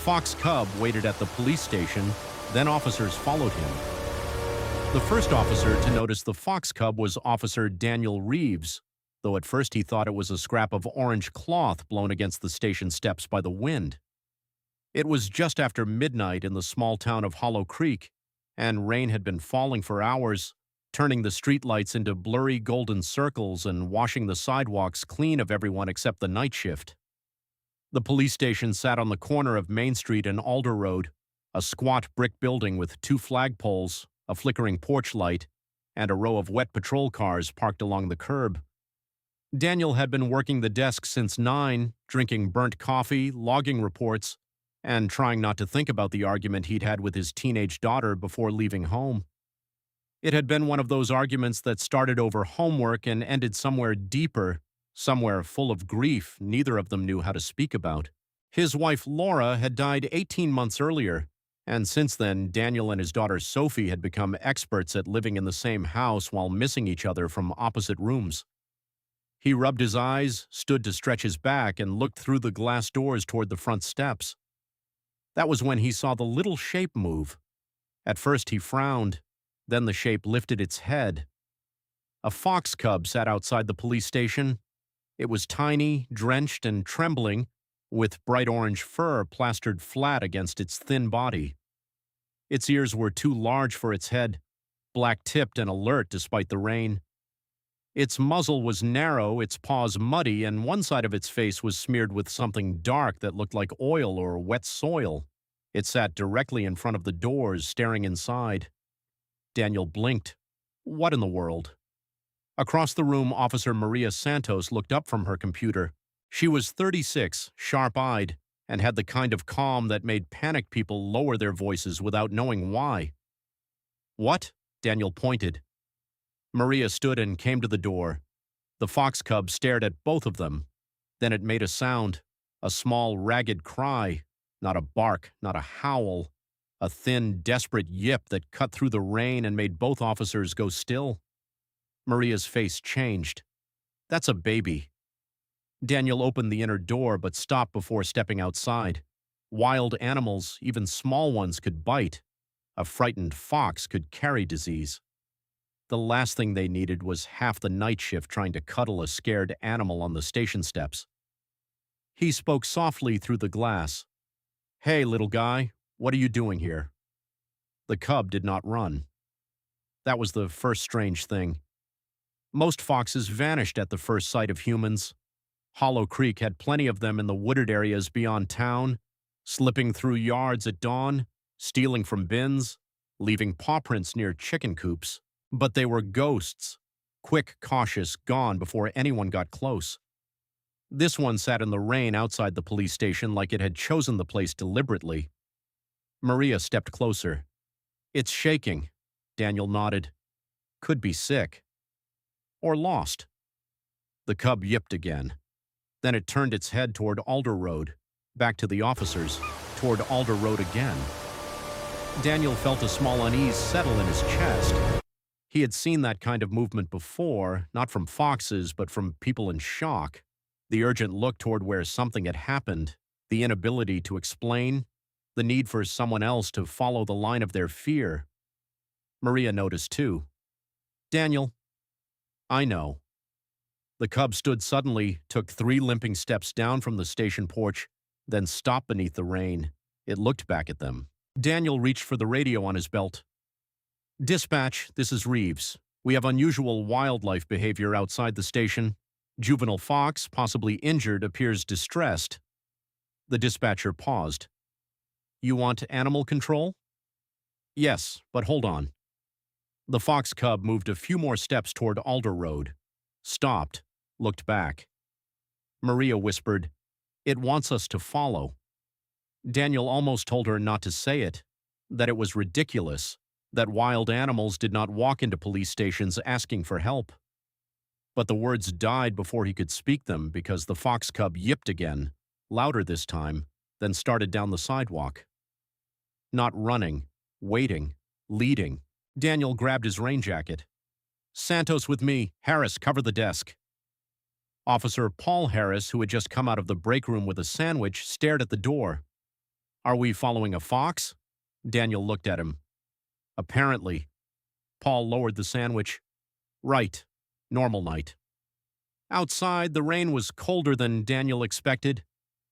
fox cub waited at the police station, then officers followed him. The first officer to notice the fox cub was Officer Daniel Reeves, though at first he thought it was a scrap of orange cloth blown against the station steps by the wind. It was just after midnight in the small town of Hollow Creek, and rain had been falling for hours, turning the streetlights into blurry golden circles and washing the sidewalks clean of everyone except the night shift. The police station sat on the corner of Main Street and Alder Road, a squat brick building with 2 flagpoles, a flickering porch light, and a row of wet patrol cars parked along the curb. Daniel had been working the desk since 9, drinking burnt coffee, logging reports, and trying not to think about the argument he'd had with his teenage daughter before leaving home. It had been one of those arguments that started over homework and ended somewhere deeper, somewhere full of grief neither of them knew how to speak about. His wife Laura had died 18 months earlier, and since then Daniel and his daughter Sophie had become experts at living in the same house while missing each other from opposite rooms. He rubbed his eyes, stood to stretch his back, and looked through the glass doors toward the front steps. That was when he saw the little shape move. At first he frowned, then the shape lifted its head. A fox cub sat outside the police station. It was tiny, drenched, and trembling, with bright orange fur plastered flat against its thin body. Its ears were too large for its head, black-tipped and alert despite the rain. Its muzzle was narrow, its paws muddy, and one side of its face was smeared with something dark that looked like oil or wet soil. It sat directly in front of the doors, staring inside. Daniel blinked. What in the world? Across the room, Officer Maria Santos looked up from her computer. She was 36, sharp-eyed, and had the kind of calm that made panicked people lower their voices without knowing why. What? Daniel pointed. Maria stood and came to the door. The fox cub stared at both of them. Then it made a sound, a small, ragged cry, not a bark, not a howl, a thin, desperate yip that cut through the rain and made both officers go still. Maria's face changed. That's a baby. Daniel opened the inner door but stopped before stepping outside. Wild animals, even small ones, could bite. A frightened fox could carry disease. The last thing they needed was half the night shift trying to cuddle a scared animal on the station steps. He spoke softly through the glass. "Hey, little guy, what are you doing here?" The cub did not run. That was the first strange thing. Most foxes vanished at the first sight of humans. Hollow Creek had plenty of them in the wooded areas beyond town, slipping through yards at dawn, stealing from bins, leaving paw prints near chicken coops. But they were ghosts, quick, cautious, gone before anyone got close. This one sat in the rain outside the police station like it had chosen the place deliberately. Maria stepped closer. "It's shaking," Daniel nodded. "Could be sick. Or lost." The cub yipped again. Then it turned its head toward Alder Road, back to the officers, toward Alder Road again. Daniel felt a small unease settle in his chest. He had seen that kind of movement before, not from foxes, but from people in shock. The urgent look toward where something had happened, the inability to explain, the need for someone else to follow the line of their fear. Maria noticed too. "Daniel." "I know." The cub stood suddenly, took 3 limping steps down from the station porch, then stopped beneath the rain. It looked back at them. Daniel reached for the radio on his belt. "Dispatch, this is Reeves. We have unusual wildlife behavior outside the station. Juvenile fox, possibly injured, appears distressed." The dispatcher paused. "You want animal control?" "Yes, but hold on." The fox cub moved a few more steps toward Alder Road, stopped, looked back. Maria whispered, "It wants us to follow." Daniel almost told her not to say it, that it was ridiculous, that wild animals did not walk into police stations asking for help. But the words died before he could speak them because the fox cub yipped again, louder this time, then started down the sidewalk. Not running, waiting, leading. Daniel grabbed his rain jacket. "Santos with me. Harris, cover the desk." Officer Paul Harris, who had just come out of the break room with a sandwich, stared at the door. Are we following a fox? Daniel looked at him. Apparently. Paul lowered the sandwich. Right. Normal night. Outside, the rain was colder than Daniel expected.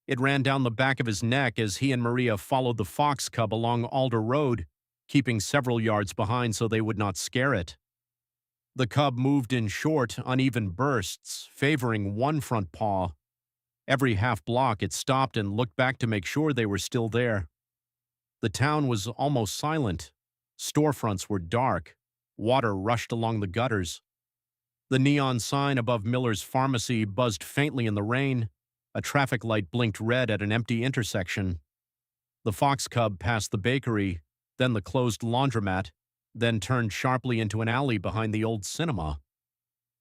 It ran down the back of his neck as he and Maria followed the fox cub along Alder Road, keeping several yards behind so they would not scare it. The cub moved in short, uneven bursts, favoring one front paw. Every half block it stopped and looked back to make sure they were still there. The town was almost silent. Storefronts were dark. Water rushed along the gutters. The neon sign above Miller's Pharmacy buzzed faintly in the rain. A traffic light blinked red at an empty intersection. The fox cub passed the bakery, then the closed laundromat, then turned sharply into an alley behind the old cinema.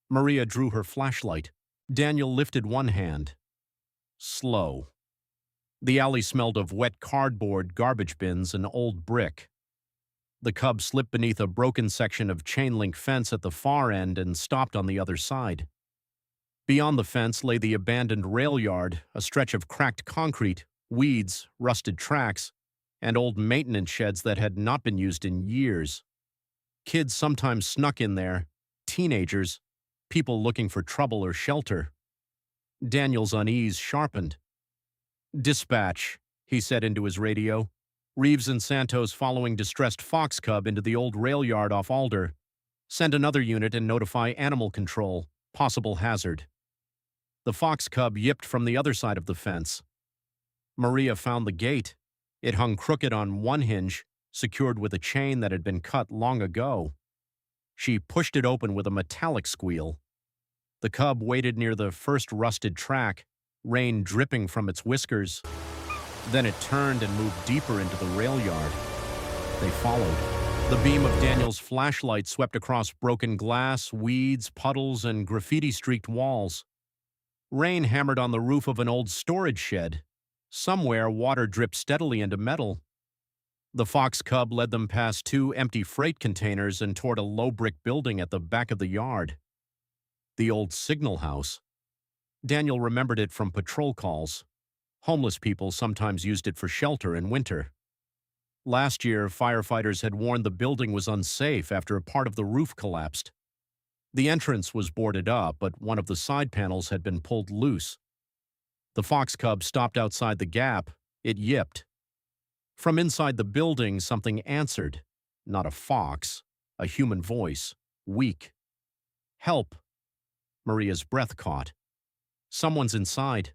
Maria drew her flashlight. Daniel lifted one hand. Slow. The alley smelled of wet cardboard, garbage bins, and old brick. The cub slipped beneath a broken section of chain-link fence at the far end and stopped on the other side. Beyond the fence lay the abandoned rail yard, a stretch of cracked concrete, weeds, rusted tracks, and old maintenance sheds that had not been used in years. Kids sometimes snuck in there, teenagers, people looking for trouble or shelter. Daniel's unease sharpened. Dispatch, he said into his radio. Reeves and Santos following distressed fox cub into the old rail yard off Alder. Send another unit and notify animal control. Possible hazard. The fox cub yipped from the other side of the fence. Maria found the gate. It hung crooked on one hinge, secured with a chain that had been cut long ago. She pushed it open with a metallic squeal. The cub waited near the first rusted track, rain dripping from its whiskers. Then it turned and moved deeper into the rail yard. They followed. The beam of Daniel's flashlight swept across broken glass, weeds, puddles, and graffiti-streaked walls. Rain hammered on the roof of an old storage shed. Somewhere, water dripped steadily into metal. The fox cub led them past two empty freight containers and toward a low brick building at the back of the yard. The old signal house. Daniel remembered it from patrol calls. Homeless people sometimes used it for shelter in winter. Last year, firefighters had warned the building was unsafe after a part of the roof collapsed. The entrance was boarded up, but one of the side panels had been pulled loose. The fox cub stopped outside the gap. It yipped. From inside the building, something answered. Not a fox, a human voice, weak. Help! Maria's breath caught. Someone's inside.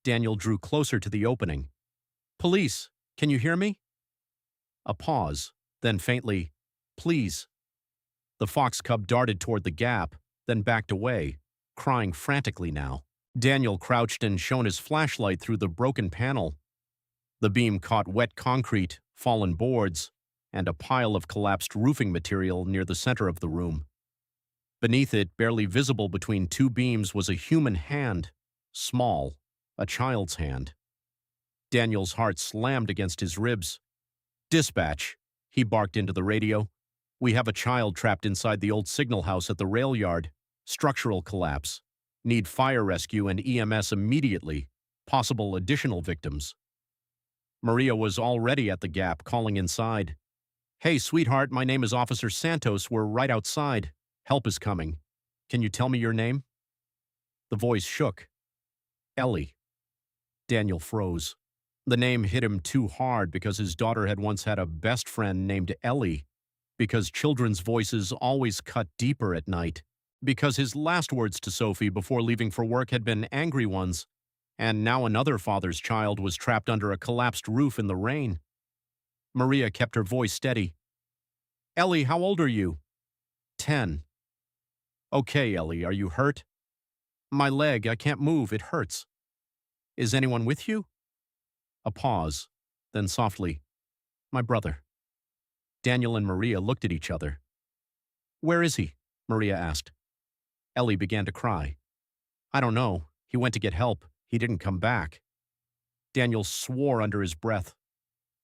Daniel drew closer to the opening. Police, can you hear me? A pause, then faintly, please. The fox cub darted toward the gap, then backed away, crying frantically now. Daniel crouched and shone his flashlight through the broken panel. The beam caught wet concrete, fallen boards, and a pile of collapsed roofing material near the center of the room. Beneath it, barely visible between two beams, was a human hand, small, a child's hand. Daniel's heart slammed against his ribs. Dispatch, he barked into the radio. We have a child trapped inside the old signal house at the rail yard. Structural collapse. Need fire rescue and EMS immediately. Possible additional victims. Maria was already at the gap, calling inside. Hey, sweetheart, my name is Officer Santos. We're right outside. Help is coming. Can you tell me your name? The voice shook. Ellie. Daniel froze. The name hit him too hard because his daughter had once had a best friend named Ellie, because children's voices always cut deeper at night, because his last words to Sophie before leaving for work had been angry ones, and now another father's child was trapped under a collapsed roof in the rain. Maria kept her voice steady. Ellie, how old are you? 10. Okay, Ellie, are you hurt? My leg, I can't move, it hurts. Is anyone with you? A pause, then softly, my brother. Daniel and Maria looked at each other. Where is he? Maria asked. Ellie began to cry. I don't know. He went to get help. He didn't come back. Daniel swore under his breath.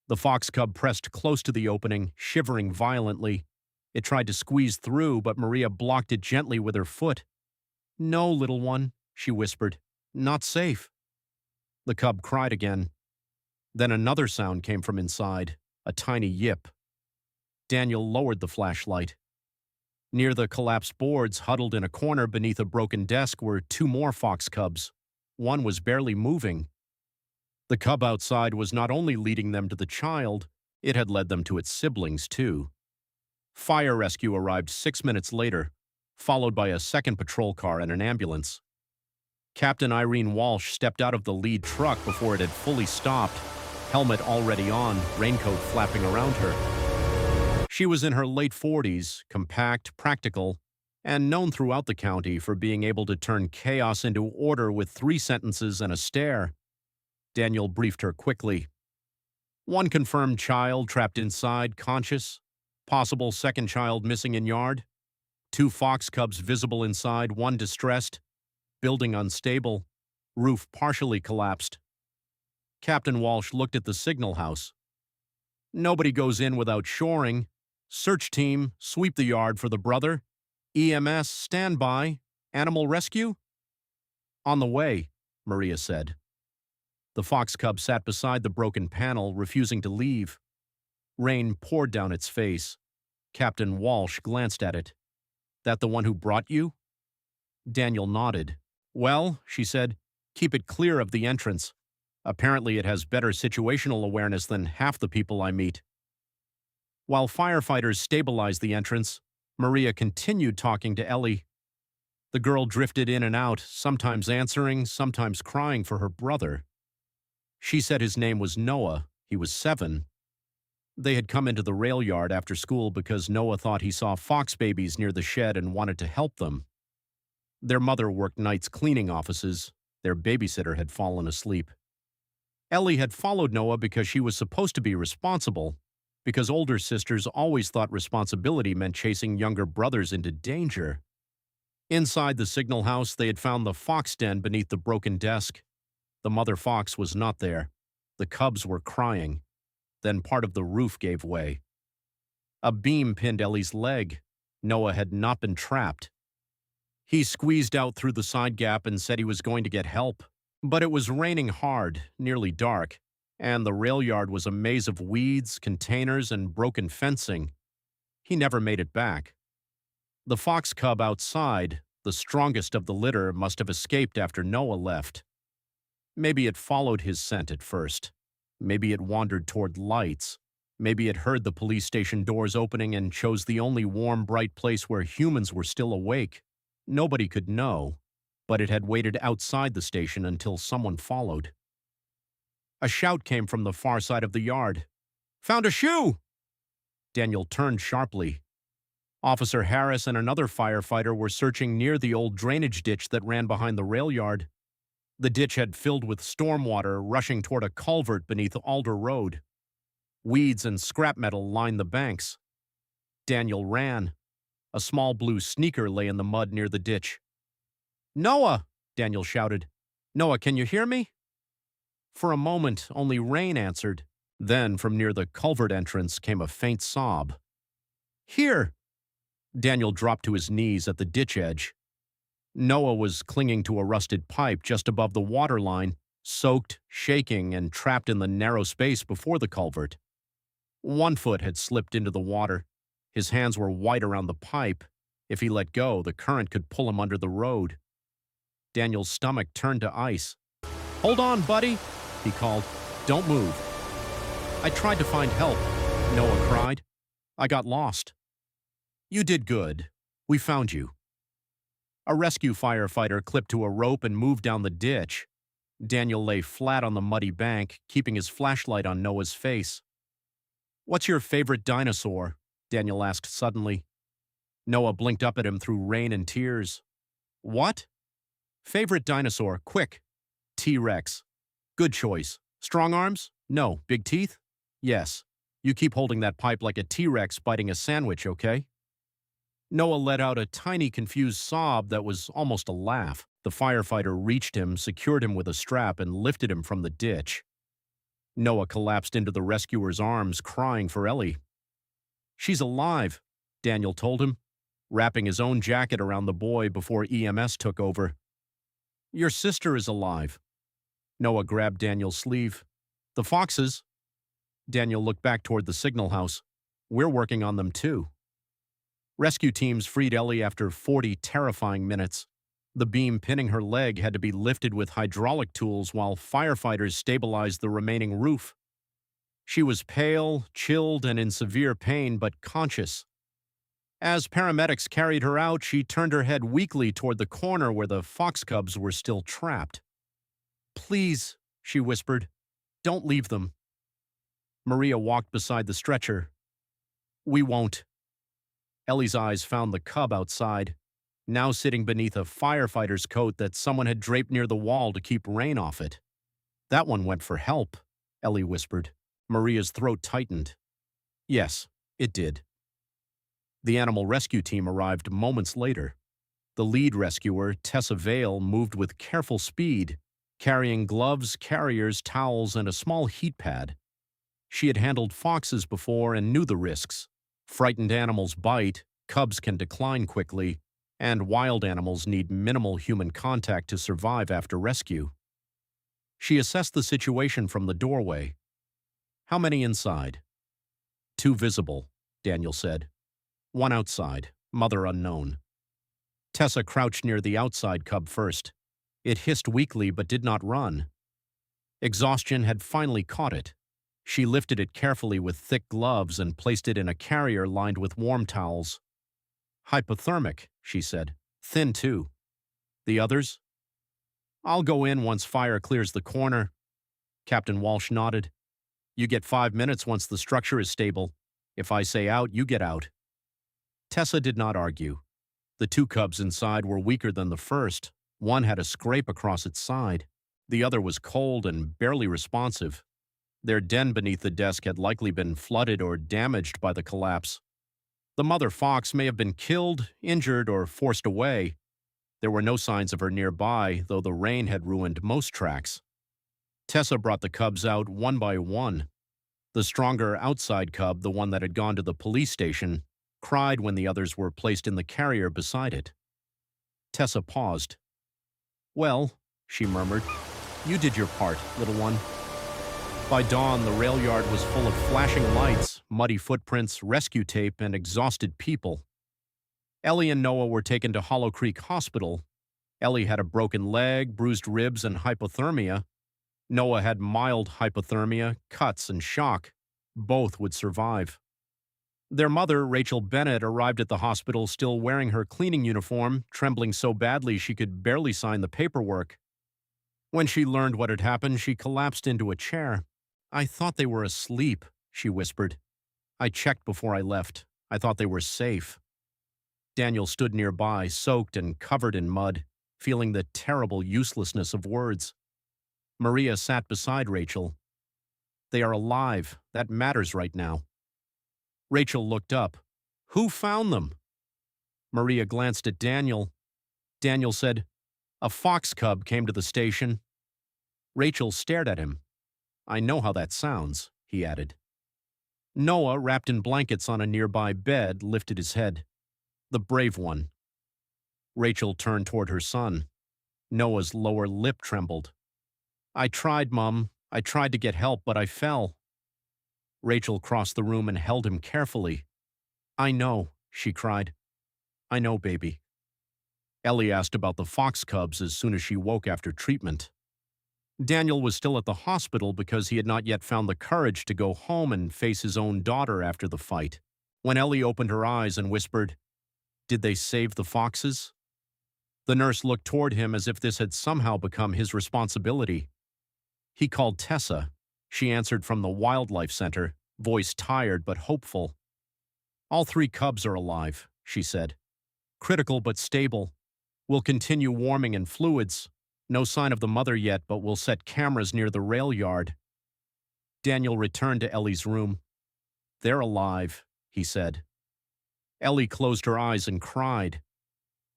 The fox cub pressed close to the opening, shivering violently. It tried to squeeze through, but Maria blocked it gently with her foot. No, little one, she whispered. Not safe. The cub cried again. Then another sound came from inside, a tiny yip. Daniel lowered the flashlight. Near the collapsed boards, huddled in a corner beneath a broken desk, were two more fox cubs. One was barely moving. The cub outside was not only leading them to the child, it had led them to its siblings, too. Fire rescue arrived 6 minutes later, followed by a second patrol car and an ambulance. Captain Irene Walsh stepped out of the lead truck before it had fully stopped, helmet already on, raincoat flapping around her. She was in her late 40s, compact, practical, and known throughout the county for being able to turn chaos into order with 3 sentences and a stare. Daniel briefed her quickly. One confirmed child trapped inside, conscious. Possible second child missing in yard. 2 fox cubs visible inside, one distressed. Building unstable. Roof partially collapsed. Captain Walsh looked at the signal house. Nobody goes in without shoring. Search team, sweep the yard for the brother. EMS, stand by. Animal rescue? On the way, Maria said. The fox cub sat beside the broken panel, refusing to leave. Rain poured down its face. Captain Walsh glanced at it. That the one who brought you? Daniel nodded. Well, she said, keep it clear of the entrance. Apparently it has better situational awareness than half the people I meet. While firefighters stabilized the entrance, Maria continued talking to Ellie. The girl drifted in and out, sometimes answering, sometimes crying for her brother. She said his name was Noah. He was 7. They had come into the rail yard after school because Noah thought he saw fox babies near the shed and wanted to help them. Their mother worked nights cleaning offices. Their babysitter had fallen asleep. Ellie had followed Noah because she was supposed to be responsible, because older sisters always thought responsibility meant chasing younger brothers into danger. Inside the signal house, they had found the fox den beneath the broken desk. The mother fox was not there. The cubs were crying. Then part of the roof gave way. A beam pinned Ellie's leg. Noah had not been trapped. He squeezed out through the side gap and said he was going to get help. But it was raining hard, nearly dark, and the rail yard was a maze of weeds, containers, and broken fencing. He never made it back. The fox cub outside, the strongest of the litter, must have escaped after Noah left. Maybe it followed his scent at first. Maybe it wandered toward lights. Maybe it heard the police station doors opening and chose the only warm, bright place where humans were still awake. Nobody could know, but it had waited outside the station until someone followed. A shout came from the far side of the yard. "Found a shoe!" Daniel turned sharply. Officer Harris and another firefighter were searching near the old drainage ditch that ran behind the rail yard. The ditch had filled with storm water rushing toward a culvert beneath Alder Road. Weeds and scrap metal lined the banks. Daniel ran. A small blue sneaker lay in the mud near the ditch. "Noah!" Daniel shouted. "Noah, can you hear me?" For a moment, only rain answered. Then, from near the culvert entrance, came a faint sob. "Here!" Daniel dropped to his knees at the ditch edge. Noah was clinging to a rusted pipe just above the water line, soaked, shaking, and trapped in the narrow space before the culvert. One foot had slipped into the water. His hands were white around the pipe. If he let go, the current could pull him under the road. Daniel's stomach turned to ice. "Hold on, buddy," he called. "Don't move." "I tried to find help," Noah cried. "I got lost." "You did good. We found you." A rescue firefighter clipped to a rope and moved down the ditch. Daniel lay flat on the muddy bank, keeping his flashlight on Noah's face. "What's your favorite dinosaur?" Daniel asked suddenly. Noah blinked up at him through rain and tears. "What?" "Favorite dinosaur, quick." "T-Rex." "Good choice. Strong arms? No. Big teeth? Yes. You keep holding that pipe like a T-Rex biting a sandwich, okay?" Noah let out a tiny confused sob that was almost a laugh. The firefighter reached him, secured him with a strap, and lifted him from the ditch. Noah collapsed into the rescuer's arms, crying for Ellie. "She's alive," Daniel told him, wrapping his own jacket around the boy before EMS took over. "Your sister is alive." Noah grabbed Daniel's sleeve. The foxes. Daniel looked back toward the signal house. We're working on them too. Rescue teams freed Ellie after 40 terrifying minutes. The beam pinning her leg had to be lifted with hydraulic tools while firefighters stabilized the remaining roof. She was pale, chilled, and in severe pain, but conscious. As paramedics carried her out, she turned her head weakly toward the corner where the fox cubs were still trapped. "Please," she whispered, "don't leave them." Maria walked beside the stretcher. "We won't." Ellie's eyes found the cub outside, now sitting beneath a firefighter's coat that someone had draped near the wall to keep rain off it. "That one went for help," Ellie whispered. Maria's throat tightened. Yes, it did. The animal rescue team arrived moments later. The lead rescuer, Tessa Vale, moved with careful speed, carrying gloves, carriers, towels, and a small heat pad. She had handled foxes before and knew the risks. Frightened animals bite, cubs can decline quickly, and wild animals need minimal human contact to survive after rescue. She assessed the situation from the doorway. "How many inside?" "Two visible," Daniel said. "One outside, mother unknown." Tessa crouched near the outside cub first. It hissed weakly but did not run. Exhaustion had finally caught it. She lifted it carefully with thick gloves and placed it in a carrier lined with warm towels. "Hypothermic," she said. "Thin, too." "The others?" "I'll go in once fire clears the corner." Captain Walsh nodded. "You get 5 minutes once the structure is stable. If I say out, you get out." Tessa did not argue. The two cubs inside were weaker than the first. One had a scrape across its side. The other was cold and barely responsive. Their den beneath the desk had likely been flooded or damaged by the collapse. The mother fox may have been killed, injured, or forced away. There were no signs of her nearby, though the rain had ruined most tracks. Tessa brought the cubs out one by one. The stronger outside cub, the one that had gone to the police station, cried when the others were placed in the carrier beside it. Tessa paused. "Well," she murmured, "you did your part, little one." By dawn, the rail yard was full of flashing lights, muddy footprints, rescue tape, and exhausted people. Ellie and Noah were taken to Hollow Creek Hospital. Ellie had a broken leg, bruised ribs, and hypothermia. Noah had mild hypothermia, cuts, and shock. Both would survive. Their mother, Rachel Bennett, arrived at the hospital still wearing her cleaning uniform, trembling so badly she could barely sign the paperwork. When she learned what had happened, she collapsed into a chair. "I thought they were asleep," she whispered. "I checked before I left. I thought they were safe." Daniel stood nearby, soaked and covered in mud, feeling the terrible uselessness of words. Maria sat beside Rachel. "They are alive. That matters right now." Rachel looked up. "Who found them?" Maria glanced at Daniel. Daniel said, "A fox cub came to the station." Rachel stared at him. "I know how that sounds," he added. Noah, wrapped in blankets on a nearby bed, lifted his head. "The brave one." Rachel turned toward her son. Noah's lower lip trembled. "I tried, Mum. I tried to get help, but I fell." Rachel crossed the room and held him carefully. "I know," she cried. "I know, baby." Ellie asked about the fox cubs as soon as she woke after treatment. Daniel was still at the hospital because he had not yet found the courage to go home and face his own daughter after the fight. When Ellie opened her eyes and whispered, "Did they save the foxes?" The nurse looked toward him as if this had somehow become his responsibility. He called Tessa. She answered from the wildlife center, voice tired but hopeful. "All 3 cubs are alive," she said. "Critical but stable. We'll continue warming and fluids. No sign of the mother yet, but we'll set cameras near the rail yard." Daniel returned to Ellie's room. "They're alive," he said. Ellie closed her eyes and cried.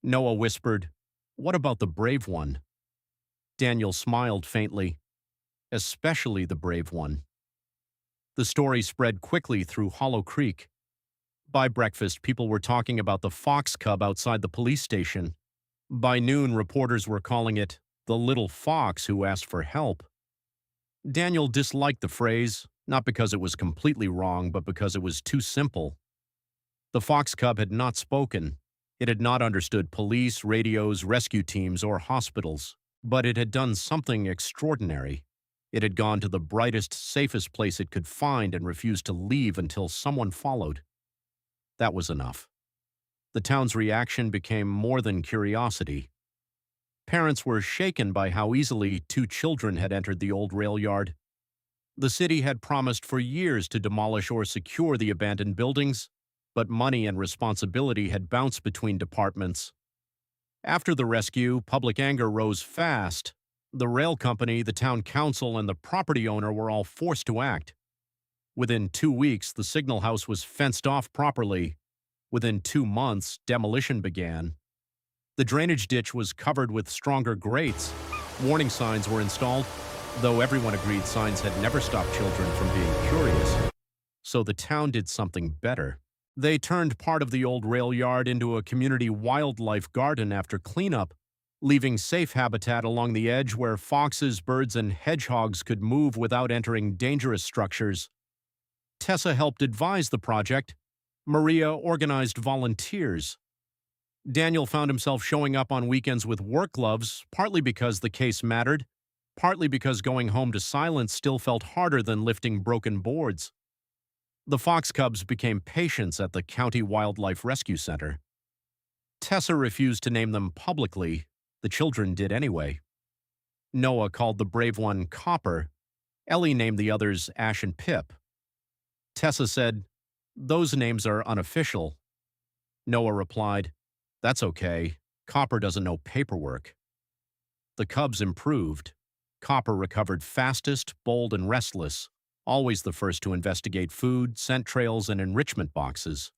Noah whispered, "What about the brave one?" Daniel smiled faintly. "Especially the brave one." The story spread quickly through Hollow Creek. By breakfast, people were talking about the fox cub outside the police station. By noon, reporters were calling it the little fox who asked for help. Daniel disliked the phrase, not because it was completely wrong, but because it was too simple. The fox cub had not spoken. It had not understood police, radios, rescue teams, or hospitals. But it had done something extraordinary. It had gone to the brightest, safest place it could find and refused to leave until someone followed. That was enough. The town's reaction became more than curiosity. Parents were shaken by how easily two children had entered the old rail yard. The city had promised for years to demolish or secure the abandoned buildings, but money and responsibility had bounced between departments. After the rescue, public anger rose fast. The rail company, the town council, and the property owner were all forced to act. Within 2 weeks, the signal house was fenced off properly. Within 2 months, demolition began. The drainage ditch was covered with stronger grates. Warning signs were installed, though everyone agreed signs had never stopped children from being curious. So the town did something better. They turned part of the old rail yard into a community wildlife garden after cleanup, leaving safe habitat along the edge where foxes, birds, and hedgehogs could move without entering dangerous structures. Tessa helped advise the project. Maria organized volunteers. Daniel found himself showing up on weekends with work gloves, partly because the case mattered, partly because going home to silence still felt harder than lifting broken boards. The fox cubs became patients at the County Wildlife Rescue Center. Tessa refused to name them publicly. The children did anyway. Noah called the brave one Copper. Ellie named the others Ash and Pip. Tessa said, "Those names are unofficial." Noah replied, "That's okay. Copper doesn't know paperwork." The cubs improved. Copper recovered fastest, bold, and restless, always the first to investigate food, scent trails, and enrichment boxes.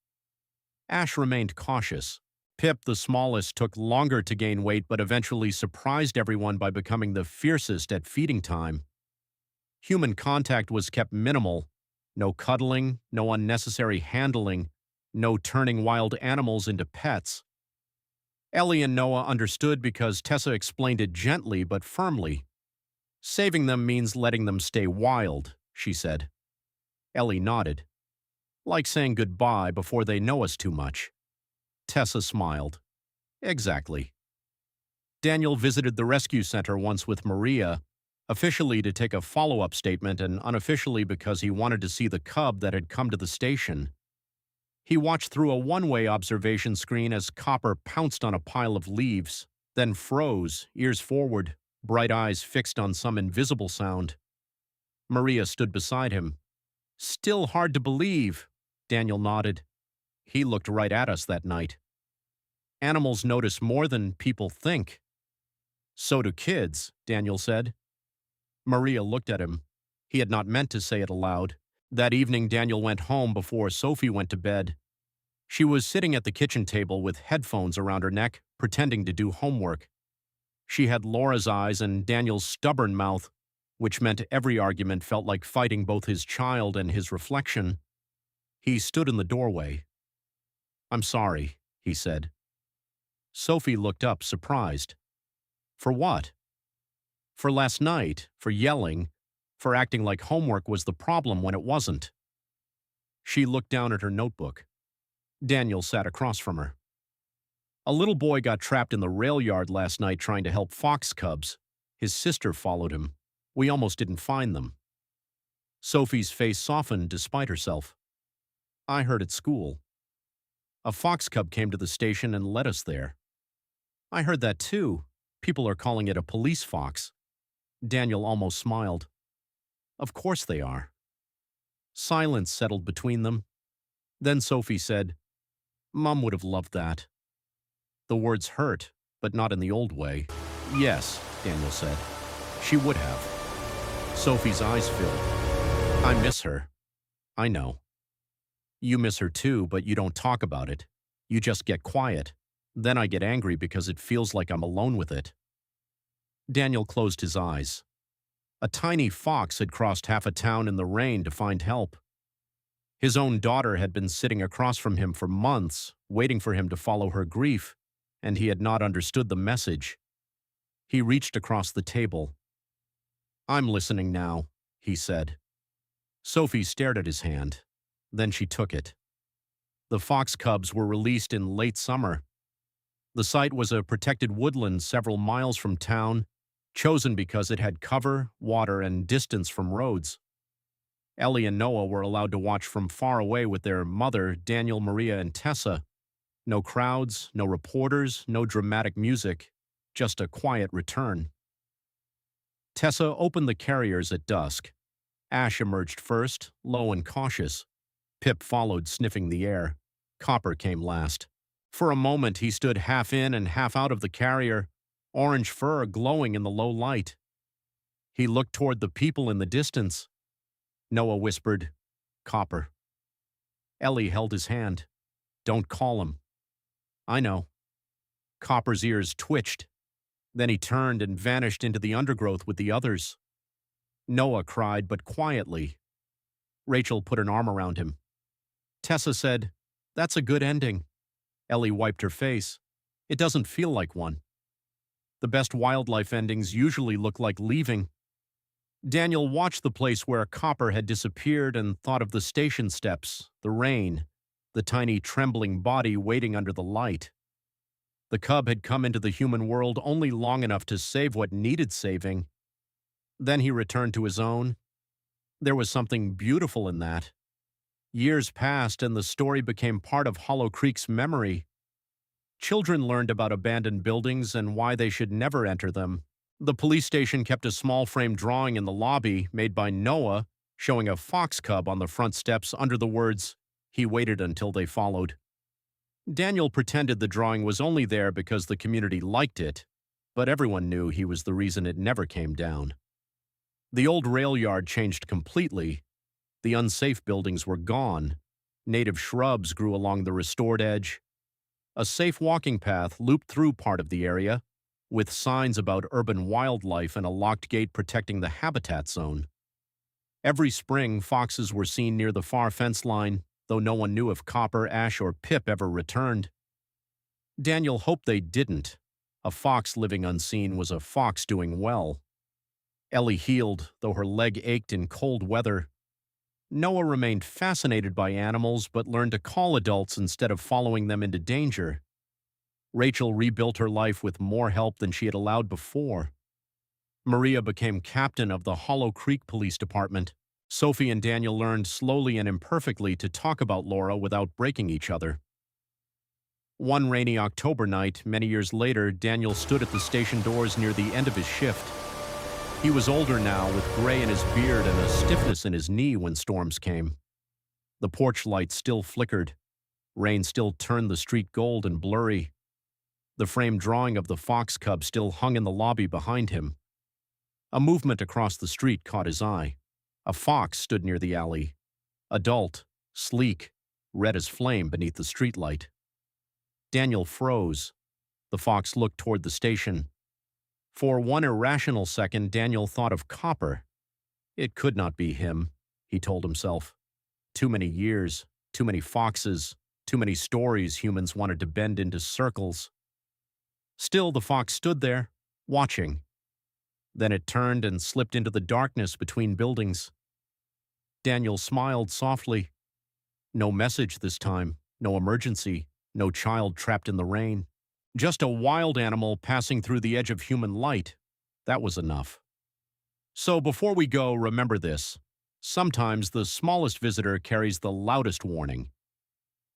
Ash remained cautious. Pip, the smallest, took longer to gain weight but eventually surprised everyone by becoming the fiercest at feeding time. Human contact was kept minimal. No cuddling, no unnecessary handling, no turning wild animals into pets. Ellie and Noah understood because Tessa explained it gently but firmly. "Saving them means letting them stay wild," she said. Ellie nodded. "Like saying goodbye before they know us too much." Tessa smiled. "Exactly." Daniel visited the rescue center once with Maria, officially to take a follow-up statement and unofficially because he wanted to see the cub that had come to the station. He watched through a one-way observation screen as Copper pounced on a pile of leaves, then froze, ears forward, bright eyes fixed on some invisible sound. Maria stood beside him. "Still hard to believe," Daniel nodded. "He looked right at us that night." Animals notice more than people think. "So do kids," Daniel said. Maria looked at him. He had not meant to say it aloud. That evening, Daniel went home before Sophie went to bed. She was sitting at the kitchen table with headphones around her neck, pretending to do homework. She had Laura's eyes and Daniel's stubborn mouth, which meant every argument felt like fighting both his child and his reflection. He stood in the doorway. "I'm sorry," he said. Sophie looked up, surprised. "For what?" "For last night, for yelling, for acting like homework was the problem when it wasn't." She looked down at her notebook. Daniel sat across from her. "A little boy got trapped in the rail yard last night trying to help fox cubs. His sister followed him. We almost didn't find them." Sophie's face softened despite herself. "I heard at school. A fox cub came to the station and led us there." "I heard that too. People are calling it a police fox." Daniel almost smiled. "Of course they are." Silence settled between them. Then Sophie said, "Mom would have loved that." The words hurt, but not in the old way. "Yes," Daniel said. "She would have." Sophie's eyes filled. "I miss her." "I know." "You miss her too, but you don't talk about it. You just get quiet. Then I get angry because it feels like I'm alone with it." Daniel closed his eyes. A tiny fox had crossed half a town in the rain to find help. His own daughter had been sitting across from him for months, waiting for him to follow her grief, and he had not understood the message. He reached across the table. "I'm listening now," he said. Sophie stared at his hand. Then she took it. The fox cubs were released in late summer. The site was a protected woodland several miles from town, chosen because it had cover, water, and distance from roads. Ellie and Noah were allowed to watch from far away with their mother, Daniel, Maria, and Tessa. No crowds, no reporters, no dramatic music, just a quiet return. Tessa opened the carriers at dusk. Ash emerged first, low and cautious. Pip followed, sniffing the air. Copper came last. For a moment, he stood half in and half out of the carrier, orange fur glowing in the low light. He looked toward the people in the distance. Noah whispered, "Copper." Ellie held his hand. "Don't call him." "I know." Copper's ears twitched. Then he turned and vanished into the undergrowth with the others. Noah cried, but quietly. Rachel put an arm around him. Tessa said, "That's a good ending." Ellie wiped her face. "It doesn't feel like one." The best wildlife endings usually look like leaving. Daniel watched the place where Copper had disappeared and thought of the station steps, the rain, the tiny trembling body waiting under the light. The cub had come into the human world only long enough to save what needed saving. Then he returned to his own. There was something beautiful in that. Years passed and the story became part of Hollow Creek's memory. Children learned about abandoned buildings and why they should never enter them. The police station kept a small frame drawing in the lobby made by Noah, showing a fox cub on the front steps under the words, "He waited until they followed." Daniel pretended the drawing was only there because the community liked it, but everyone knew he was the reason it never came down. The old rail yard changed completely. The unsafe buildings were gone. Native shrubs grew along the restored edge. A safe walking path looped through part of the area, with signs about urban wildlife and a locked gate protecting the habitat zone. Every spring, foxes were seen near the far fence line, though no one knew if Copper, Ash, or Pip ever returned. Daniel hoped they didn't. A fox living unseen was a fox doing well. Ellie healed, though her leg ached in cold weather. Noah remained fascinated by animals but learned to call adults instead of following them into danger. Rachel rebuilt her life with more help than she had allowed before. Maria became captain of the Hollow Creek Police Department. Sophie and Daniel learned slowly and imperfectly to talk about Laura without breaking each other. One rainy October night, many years later, Daniel stood at the station doors near the end of his shift. He was older now, with gray in his beard and a stiffness in his knee when storms came. The porch light still flickered. Rain still turned the street gold and blurry. The framed drawing of the fox cub still hung in the lobby behind him. A movement across the street caught his eye. A fox stood near the alley. Adult, sleek, red as flame beneath the streetlight. Daniel froze. The fox looked toward the station. For one irrational second, Daniel thought of Copper. It could not be him, he told himself. Too many years, too many foxes, too many stories humans wanted to bend into circles. Still, the fox stood there, watching. Then it turned and slipped into the darkness between buildings. Daniel smiled softly. No message this time, no emergency, no child trapped in the rain. Just a wild animal passing through the edge of human light. That was enough. So before we go, remember this. Sometimes the smallest visitor carries the loudest warning.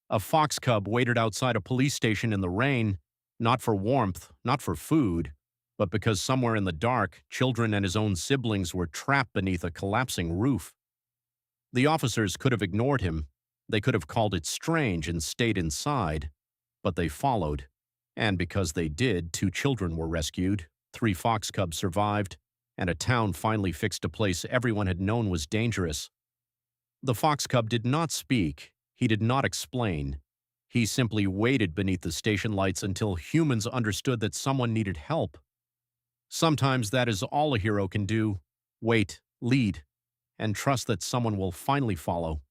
A fox cub waited outside a police station in the rain, not for warmth, not for food, but because somewhere in the dark, children and his own siblings were trapped beneath a collapsing roof. The officers could have ignored him. They could have called it strange and stayed inside, but they followed. And because they did, 2 children were rescued, 3 fox cubs survived, and a town finally fixed a place everyone had known was dangerous. The fox cub did not speak. He did not explain. He simply waited beneath the station lights until humans understood that someone needed help. Sometimes that is all a hero can do. Wait, lead, and trust that someone will finally follow.